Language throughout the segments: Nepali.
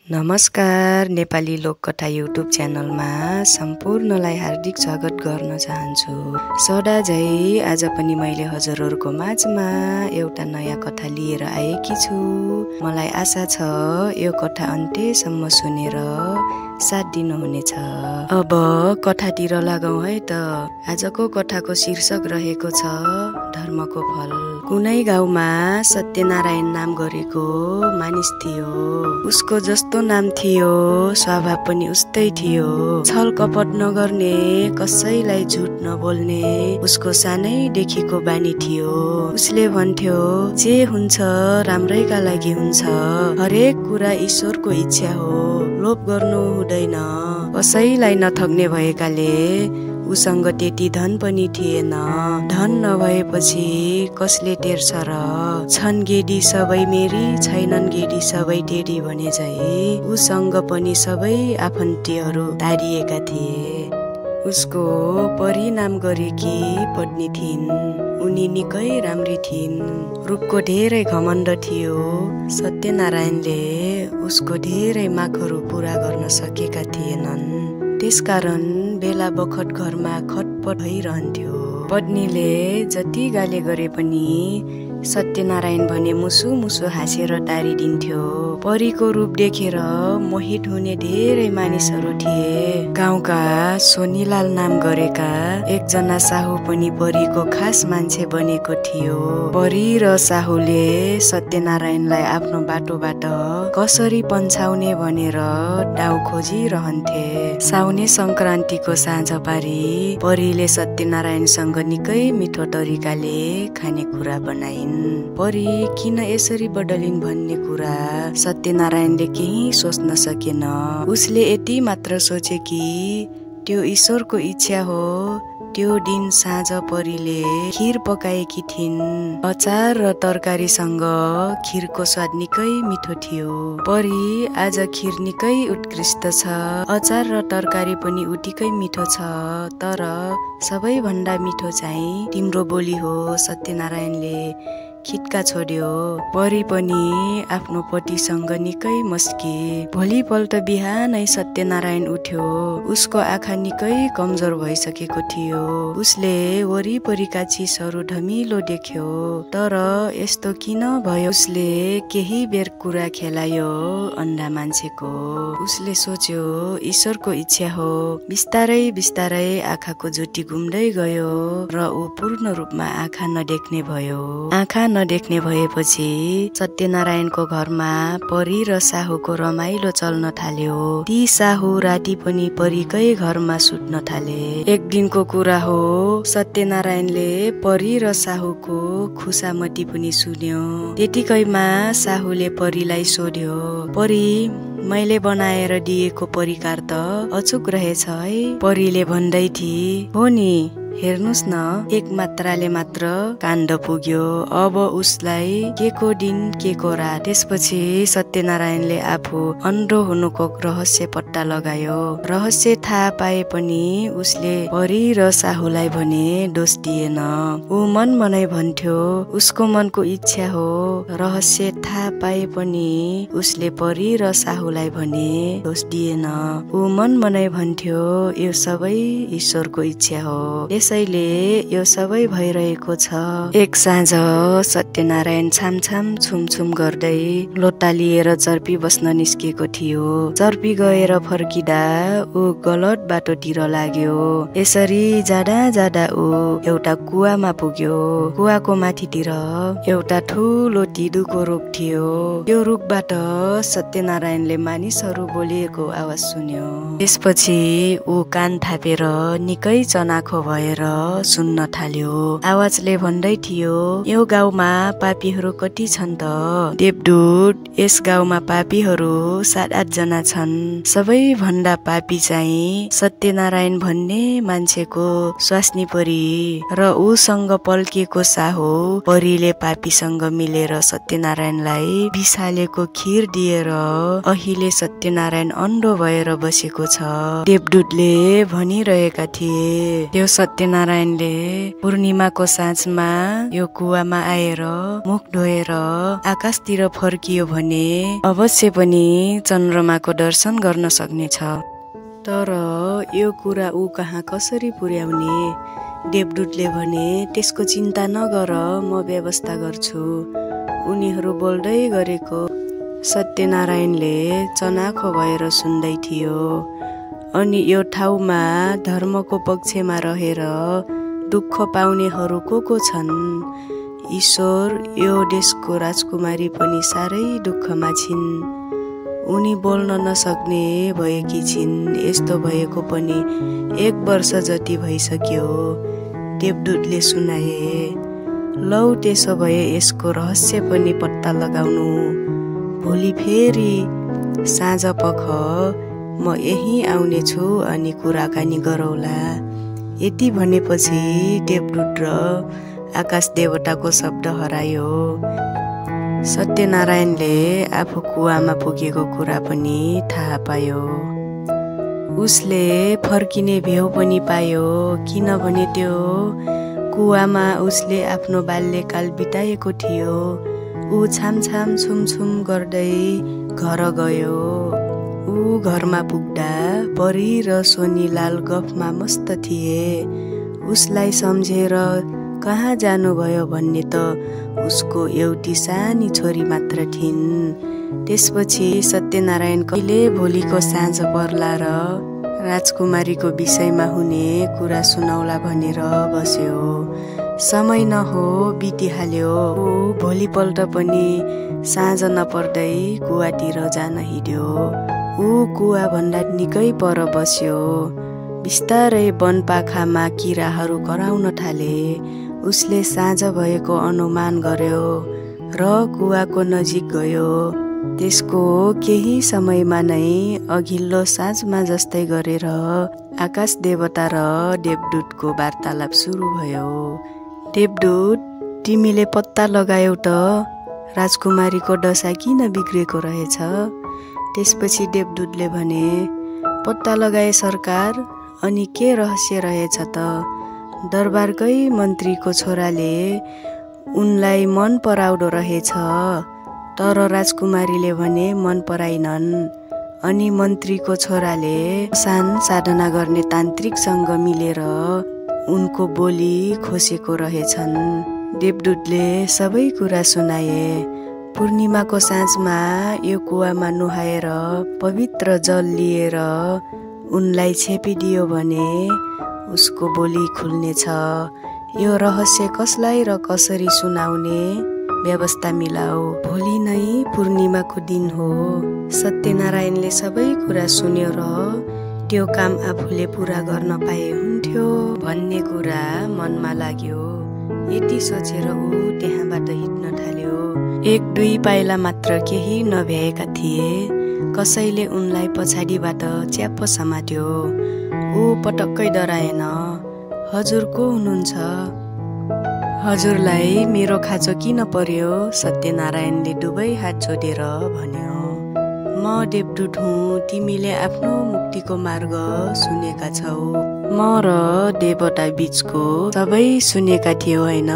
नमस्कार, नेपाली लोककथा युट्युब च्यानलमा सम्पूर्णलाई हार्दिक स्वागत गर्न चाहन्छु। सदा झै आज पनि मैले हजुरहरूको माझमा एउटा नयाँ कथा लिएर आएकी छु। मलाई आशा छ यो कथा अन्त्यसम्म सुनेर साथ दिनुहुनेछ। अब कथातिर लागौं है त। आजको कथाको शीर्षक रहेको छ धर्मको फल। कुनै गाउँमा सत्यनारायण नाम गरेको मानिस थियो। उसको जस्तो नाम थियो स्वभाव पनि उस्तै थियो। छल कपट नगर्ने, कसैलाई झुट नबोल्ने उसको सानैदेखिको बानी थियो। उसले भन्थ्यो जे हुन्छ राम्रैका लागि हुन्छ, हरेक कुरा ईश्वरको इच्छा हो, लोभ गर्नु हुँदैन। कसैलाई नठग्ने भएकाले उसँग त्यति धन पनि थिएन। धन नभएपछि कसले टेर्छ र? छन् गेडी सबै मेरी, छैनन् गेडी सबै टेडी भने झै उसँग पनि सबै आफन्तीहरू तारिएका थिए। उसको परी नाम गरेकी पत्नी थिइन्। उनी निकै राम्री थिइन्। रूपको धेरै घमण्ड थियो। सत्यनारायणले उसको धेरै मागहरू पूरा गर्न सकेका थिएनन्। त्यसकारण बेला बखत घरमा खटपट भइरहन्थ्यो। पत्नीले जति गाली गरे पनि सत्यनारायण भने मुसु मुसु हाँसेर टारिदिन्थ्यो। परीको रूप देखेर मोहित हुने धेरै मानिसहरू थिए। गाउँका सोनीलाल नाम गरेका एकजना साहु पनि परीको खास मान्छे बनेको थियो। परी र साहुले सत्यनारायणलाई आफ्नो बाटोबाट कसरी पन्छाउने भनेर डाउ खोजिरहन्थे। साउने संक्रान्तिको साँझ पारी परीले सत्यनारायणसँग निकै मिठो तरिकाले खानेकुरा बनाइन्। परी किन यसरी बदलिन् भन्ने कुरा सत्यनारायणले केही सोच्न सकेन। उसले यति मात्र सोचे कि त्यो ईश्वरको इच्छा हो। त्यो दिन साँझ परीले खिर पकाएकी थिइन्। अचार र तरकारीसँग खिरको स्वाद निकै मिठो थियो। परी आज खिर निकै उत्कृष्ट छ, अचार र तरकारी पनि उतिकै मिठो छ, तर सबैभन्दा मिठो चाहिँ तिम्रो बोली हो। सत्यनारायणले खिटका छोड्यो। परी पनि आफ्नो पतिसँग निकै मस्के। भोलिपल्ट बिहानै सत्यनारायण उठ्यो। उसको आँखा निकै कमजोर भइसकेको थियो। उसले वरिपरिका चिजहरू धमिलो देख्यो, तर यस्तो किन भयो? उसले केही बेर कुरा खेलायो अन्धा मान्छेको। उसले सोच्यो ईश्वरको इच्छा हो। बिस्तारै बिस्तारै आँखाको ज्योति घुम्दै गयो र ऊ पूर्ण रूपमा आँखा नदेख्ने भयो। आँखा नदेख्ने भएपछि सत्यनारायणको घरमा परी र साहुको रमाइलो चल्न थाल्यो। ती साहु राति पनि परीकै घरमा सुत्न थाले। एक दिनको कुरा हो, सत्यनारायणले परी र साहुको खुसामती पनि सुन्यो। त्यतिकैमा साहुले परीलाई सोध्यो, परी मैले बनाएर दिएको परिकार त अचुक रहेछ है? परीले भन्दै थिए, हो नि, हेर्नुस् न, एक मात्राले मात्र काण्ड पुग्यो। अब उसलाई के को दिन के को रात। त्यसपछि सत्यनारायणले आफू अन्धो हुनुको रहस्य पत्ता लगायो। रहस्य थाहा पाए पनि उसले परी र साहुलाई भने दोष दिएन। ऊ मन मनै भन्थ्यो उसको मनको इच्छा हो। रहस्य थाहा पाए पनि उसले परी र साहुलाई भने दोष दिएन। ऊ मन मनै भन्थ्यो यो सबै ईश्वरको इच्छा हो, त्यसैले यो सबै भइरहेको छ। एक साँझ सत्यनारायण छामछाम छुमछुम गर्दै लोटा लिएर चर्पी बस्न निस्केको थियो। चर्पी गएर फर्किँदा ऊ गलत बाटोतिर लाग्यो। यसरी जाँदा जाँदा ऊ एउटा कुवामा पुग्यो। कुवाको माथितिर एउटा ठुलो तिदुको रुख थियो। त्यो रुखबाट सत्यनारायणले मानिसहरू बोलिएको आवाज सुन्यो। त्यसपछि ऊ कान थापेर निकै चनाखो भएर सुन्न थाल्यो। आवाजले भन्दै थियो, यो गाउँमा पापीहरू कति छन् त? देवदूत, यस गाउँमा पापीहरू 7-8 जना छन्। सबैभन्दा पापी चाहिँ सत्यनारायण भन्ने मान्छेको स्वास्नी परी र उसँग पल्किएको साहु। परीले पापीसँग मिलेर सत्यनारायणलाई कुरालाई विषालेको खीर दिएर अहिले सत्यनारायण अन्धो भएर बसेको छ। देवदूतले भनिरहेका थिए, त्यो सत्यनारायणले पूर्णिमाको साँझमा यो कुवामा आएर मुख धोएर आकाशतिर फर्कियो भने अवश्य पनि चन्द्रमाको दर्शन गर्न सक्नेछ। तर यो कुरा ऊ कहाँ कसरी पुर्याउने? देवदूतले भने, त्यसको चिन्ता नगर, म व्यवस्था गर्छु। उनीहरू बोल्दै गरेको सत्यनारायणले चनाखो भएर सुन्दै थियो। अनि यो ठाउँमा धर्मको पक्षमा रहेर दुःख पाउनेहरू को छन्? ईश्वर यो देशको राजकुमारी पनि साह्रै दुःखमा छिन्। उनी बोल्न नसक्ने भएकी छिन्। यस्तो भएको पनि 1 वर्ष जति भइसक्यो। देवदूतले सुनाए, लौ त्यसो भए यसको रहस्य पनि पत्ता लगाउनु। भोलि फेरि साँझपख म यही आउनेछु अनि कुराकानी गरौँला। यति भनेपछि देवदूत र आकाश देवताको शब्द हरायो। सत्यनारायणले आफू कुवामा पुगेको कुरा पनि थाहा पायो। उसले फर्किने भेउ पनि पायो, किनभने त्यो कुवामा उसले आफ्नो बाल्यकाल बिताएको थियो। ऊ छामछाम छुमछुम गर्दै घर गयो। ऊ घरमा पुग्दा परी र सोनीलाल गफमा मस्त थिए। उसलाई सम्झेर कहाँ जानुभयो भन्ने त उसको एउटी सानी छोरी मात्र थिइन्। त्यसपछि सत्यनारायण कहिले भोलिको साँझ पर्ला र राजकुमारीको विषयमा हुने कुरा सुनाउला भनेर बस्यो। समय नहो बितिहाल्यो। ऊ भोलिपल्ट पनि साँझ नपर्दै कुवातिर जान हिँड्यो। ऊ कुवा भन्दा निकै पर बस्यो। बिस्तारै वनपाखामा किराहरू कराउन थाले। उसले साँझ भएको अनुमान गर्यो र कुवाको नजिक गयो। त्यसको केही समयमा नै अघिल्लो साँझमा जस्तै गरेर आकाश देवता र देवदूतको वार्तालाप सुरु भयो। देवदूत, तिमीले पत्ता लगायौ त राजकुमारीको दशा किन बिग्रेको रहेछ? त्यसपछि देवदूतले भने, पत्ता लगाए सरकार। अनि के रहस्य रहेछ त? दरबारकै मन्त्रीको छोराले उनलाई मन पराउँदो रहेछ। तर राजकुमारीले भने मन पराइनन्। अनि मन्त्रीको छोराले साधना गर्ने तान्त्रिकसँग मिलेर उनको बोली खोसेको रहेछन्। देवदूतले सबै कुरा सुनाए। पूर्णिमाको साँझमा यो कुवामा नुहाएर पवित्र जल लिएर उनलाई छेपिदियो भने उसको बोली खुल्नेछ। यो रहस्य कसलाई र कसरी सुनाउने व्यवस्था मिलाऊ। भोलि नै पूर्णिमाको दिन हो। सत्यनारायणले सबै कुरा सुन्यो र त्यो काम आफूले पुरा गर्न पाए हुन्थ्यो भन्ने कुरा मनमा लाग्यो। यति सोचेर ऊ त्यहाँबाट हिँड्न थाल्यो। 1-2 पाइला मात्र केही नभ्याएका थिए। कसैले उनलाई पछाडिबाट च्याप्प समात्यो। ऊ पटक्कै डराएन। हजुर को हुनुहुन्छ? हजुरलाई मेरो खाँचो किन पर्यो? सत्यनारायणले दुवै हात जोडेर भन्यो। म देवदूत हुँ। तिमीले आफ्नो मुक्तिको मार्ग सुनेका छौ। म र देवता बीचको सबै सुनेका थियौ होइन?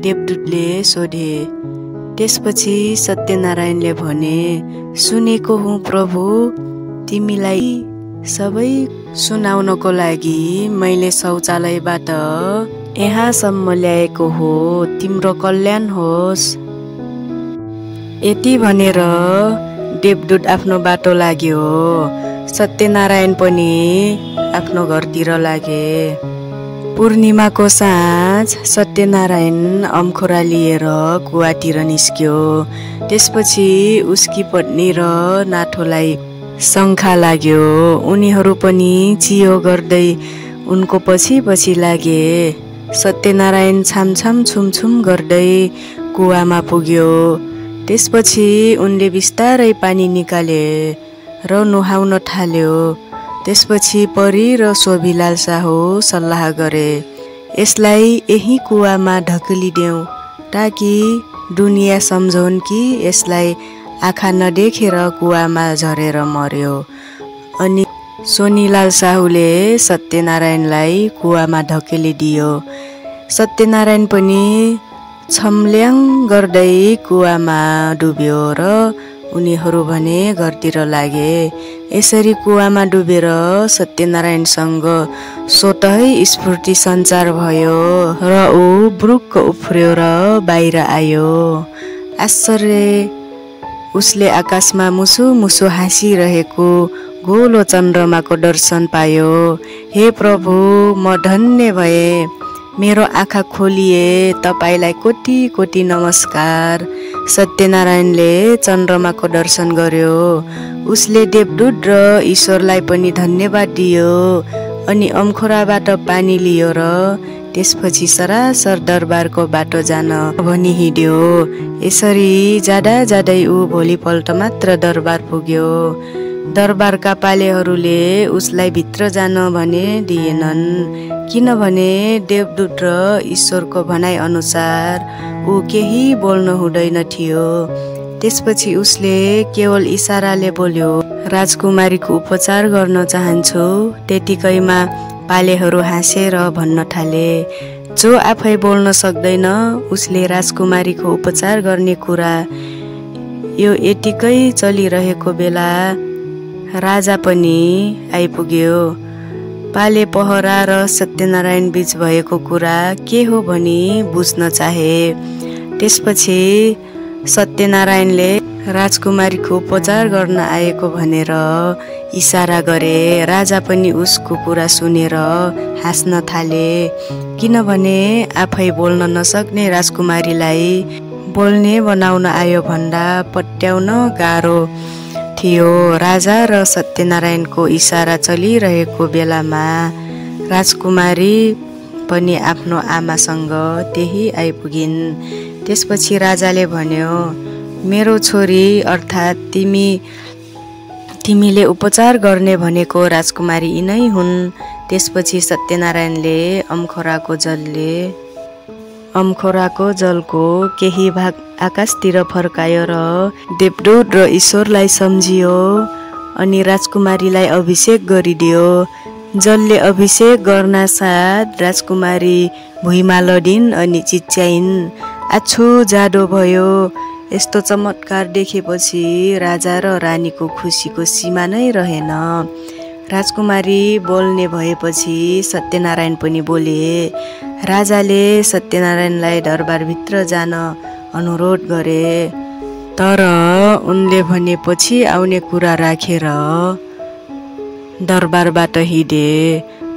देवदूतले सोधे। त्यसपछि सत्यनारायणले भने, सुनेको हुँ प्रभु। तिमीलाई सबै सुनाउनको लागि मैले शौचालयबाट यहाँसम्म ल्याएको हो। तिम्रो कल्याण होस्। यति भनेर देवदूत आफ्नो बाटो लाग्यो। सत्यनारायण पनि आफ्नो घरतिर लागे। पूर्णिमाको साँझ सत्यनारायण अम्खोरा लिएर कुवातिर निस्क्यो। त्यसपछि उसकी पत्नी र नाठोलाई शङ्का लाग्यो। उनीहरू पनि चियो गर्दै उनको पछि पछि लागे। सत्यनारायण छामछाम छुमछुम गर्दै कुवामा पुग्यो। त्यसपछि उनले बिस्तारै पानी निकाले र नुहाउन थाल्यो। त्यसपछि परी र शोभिलाल साहु सल्लाह गरे, यसलाई यही कुवामा ढकलिदेऊ ताकि दुनिया सम्झौन् कि यसलाई आँखा नदेखेर कुवामा झरेर मर्यो। अनि सोनीलाल साहुले सत्यनारायणलाई कुवामा धकेलिदियो। सत्यनारायण पनि छम्ल्याङ गर्दै कुवामा डुब्यो र उनीहरू भने घरतिर लागे। यसरी कुवामा डुबेर सत्यनारायणसँग स्वतै स्फूर्ति सञ्चार भयो र ऊ ब्रुक्क उफ्र्यो र बाहिर आयो। आश्चर्य, उसले आकाशमा मुसु मुसु हाँसिरहेको गोलो चन्द्रमाको दर्शन पायो। हे प्रभु, म धन्य भए, मेरो आँखा खोलिए, तपाईलाई कोटी कोटी नमस्कार। सत्यनारायणले चन्द्रमाको दर्शन गर्यो। उसले देवदूत र ईश्वरलाई पनि धन्यवाद दियो अनि अम्खोराबाट पानी लियो र त्यसपछि सरासर दरबारको बाटो जान भनी हिँड्यो। यसरी जाँदा जाँदै ऊ भोलिपल्ट मात्र दरबार पुग्यो। दरबारका पालेहरूले उसलाई भित्र जान भने दिएनन्, किनभने देवदूत र ईश्वरको भनाइ अनुसार ऊ केही बोल्न हुँदैन थियो। त्यसपछि उसले केवल इसाराले बोल्यो, राजकुमारीको उपचार गर्न चाहन्छु। त्यतिकैमा पालेहरू हाँसेर भन्न थाले, जो आफै बोल्न सक्दैन उसले राजकुमारीको उपचार गर्ने कुरा। यो यतिकै चलिरहेको बेला राजा पनि आइपुग्यो। पाले पहरा र सत्यनारायण बीच भएको कुरा के हो भनी बुझ्न चाहे। त्यसपछि सत्यनारायणले राजकुमारीको उपचार गर्न आएको भनेर इसारा गरे। राजा पनि उसको कुरा सुनेर हाँस्न थाले, किनभने आफै बोल्न नसक्ने राजकुमारीलाई बोल्ने बनाउन आयो भन्दा पट्याउन गाह्रो थियो। राजा र सत्यनारायणको इसारा चलिरहेको बेलामा राजकुमारी पनि आफ्नो आमासँग त्यही आइपुगिन्। त्यसपछि राजाले भन्यो, मेरो छोरी अर्थात् तिमीले उपचार गर्ने भनेको राजकुमारी यिनै हुन्। त्यसपछि सत्यनारायणले अम्खोराको जलको केही भाग आकाशतिर फर्कायो र देवदूत र ईश्वरलाई सम्झियो अनि राजकुमारीलाई अभिषेक गरिदियो। जलले अभिषेक गर्न साथ राजकुमारी भुइँमा लडिन् अनि चिच्याइन्। आछु, जाडो भयो। यस्तो चमत्कार देखेपछि राजा र रानीको खुसीको सीमा नै रहेन। राजकुमारी बोल्ने भएपछि सत्यनारायण पनि बोले। राजाले सत्यनारायणलाई दरबारभित्र जान अनुरोध गरे, तर उनले भनेपछि आउने कुरा राखेर दरबारबाट हिँडे।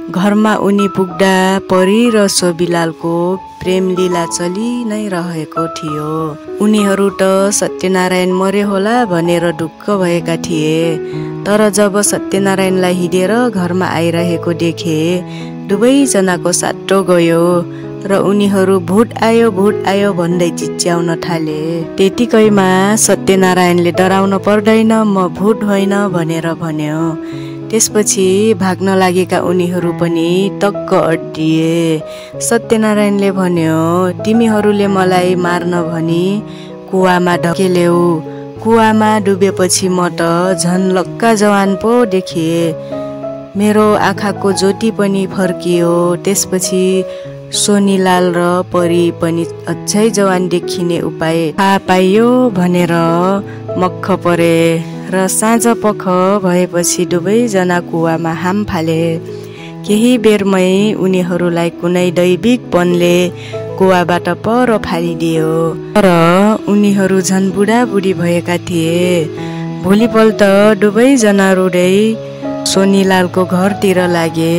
घरमा उनी पुग्दा परी र सोभिलालको प्रेम लीला चलि नै रहेको थियो। उनीहरू त सत्यनारायण मरे होला भनेर ढुक्क भएका थिए। तर जब सत्यनारायणलाई हिँडेर घरमा आइरहेको देखे, दुवैजनाको साटो गयो र उनीहरू भूत आयो भन्दै चिच्याउन थाले। त्यतिकैमा सत्यनारायणले डराउन पर्दैन, म भूत होइन भनेर भन्यो। त्यसपछि भाग्न लागेका उनीहरू पनि टक्क अड्डिए। सत्यनारायणले भन्यो, तिमीहरूले मलाई मार्न भनी कुवामा ढकेल्यौ। कुवामा डुबेपछि म त झन् लक्का जवान पो देखिए। मेरो आँखाको ज्योति पनि फर्कियो। त्यसपछि सोनीलाल र परी पनि अझै जवान देखिने उपाय थाहा पाइयो भनेर मक्ख परे र साँझ पख भएपछि दुवैजना कुवामा हाम फाले। केही बेरमै उनीहरूलाई कुनै दैविक वनले कुवाबाट पर फालिदियो। तर उनीहरू झन् बुढाबुढी भएका थिए। भोलिपल्ट दुवैजना रुँदै सोनीलालको घरतिर लागे।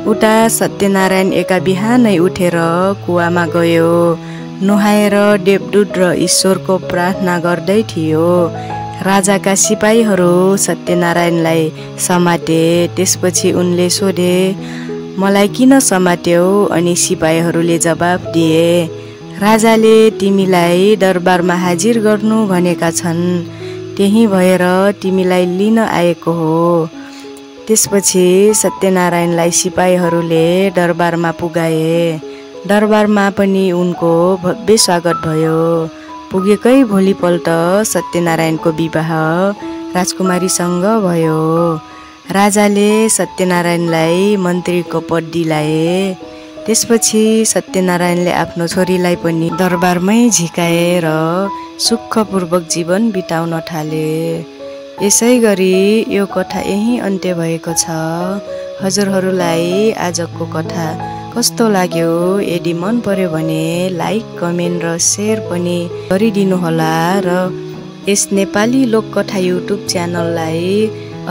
उता सत्यनारायण एका बिहानै उठेर कुवामा गयो। नुहाएर देवदूत र ईश्वरको प्रार्थना गर्दै थियो। राजाका सिपाहीहरू सत्यनारायणलाई समाते। त्यसपछि उनले सोधे, मलाई किन समात्यौ? अनि सिपाहीहरूले जवाफ दिए, राजाले तिमीलाई दरबारमा हाजिर गर्नु भनेका छन्, त्यही भएर तिमीलाई लिन आएको हो। त्यसपछि सत्यनारायणलाई सिपाहीहरूले दरबारमा पुगाए। दरबारमा पनि उनको भव्य स्वागत भयो। पुगेकै भोलिपल्ट सत्यनारायणको विवाह राजकुमारीसँग भयो। राजाले सत्यनारायणलाई मन्त्रीको पद दिलाए। त्यसपछि सत्यनारायणले आफ्नो छोरीलाई पनि दरबारमै झिकाएर सुखपूर्वक जीवन बिताउन थाले। यसै गरी यो कथा यही अन्त्य भएको छ। हजुरहरूलाई आजको कथा कस्तो लाग्यो? यदि मन पर्यो भने लाइक, कमेन्ट र सेयर पनि गरिदिनुहोला र यस नेपाली लोककथा युट्युब च्यानललाई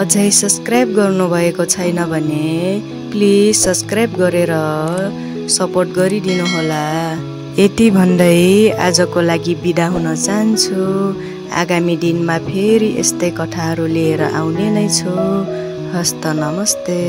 अझै सब्सक्राइब गर्नुभएको छैन भने प्लिज सब्सक्राइब गरेर सपोर्ट गरिदिनुहोला। यति भन्दै आजको लागि बिदा हुन चाहन्छु। आगामी दिनमा फेरि यस्तै कथाहरू लिएर आउने नै छु। हस्त नमस्ते।